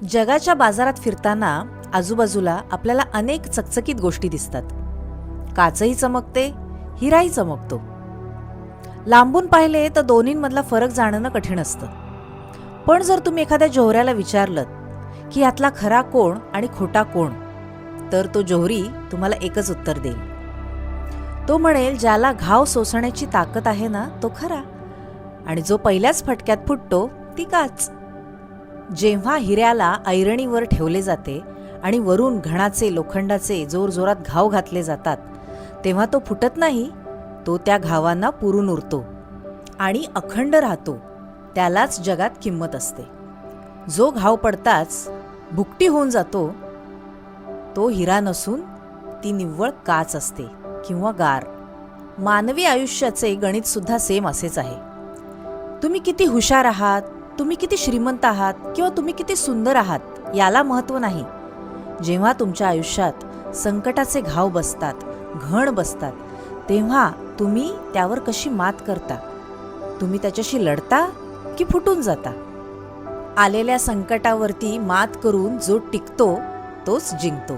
जगाच्या बाजारात फिरताना आजूबाजूला आपल्याला अनेक चकचकीत गोष्टी दिसतात. काचही चमकते, हिराही चमकतो. लांबून पाहिले तर दोन्हींमधला फरक जाणणं कठीण असतं. पण जर तुम्ही एखाद्या जोहऱ्याला विचारलं की यातला खरा कोण आणि खोटा कोण, तर तो जोहरी तुम्हाला एकच उत्तर देईल. तो म्हणेल, ज्याला घाव सोसण्याची ताकद आहे ना, तो खरा, आणि जो पहिल्याच फटक्यात फुटतो ती काच. जेव्हा हिऱ्याला ऐरणीवर ठेवले जाते आणि वरून घणाचे लोखंडाचे जोरजोरात घाव घातले जातात, तेव्हा तो फुटत नाही, तो त्या घावांना पुरून उरतो आणि अखंड राहतो. त्यालाच जगात किंमत असते. जो घाव पडताच भुकटी होऊन जातो, तो हिरा नसून ती निव्वळ काच असते किंवा गार. मानवी आयुष्याचे गणित सुद्धा सेम असेच आहे. तुम्ही किती हुशार आहात, तुम्ही किती श्रीमंत आहात किंवा तुम्ही किती सुंदर आहात, याला महत्त्व नाही. जेव्हा तुमच्या आयुष्यात संकटाचे घाव बसतात, घण बसतात, तेव्हा तुम्ही त्यावर कशी मात करता, तुम्ही त्याच्याशी लढता की फुटून जाता. आलेल्या संकटावरती मात करून जो टिकतो तोच जिंकतो.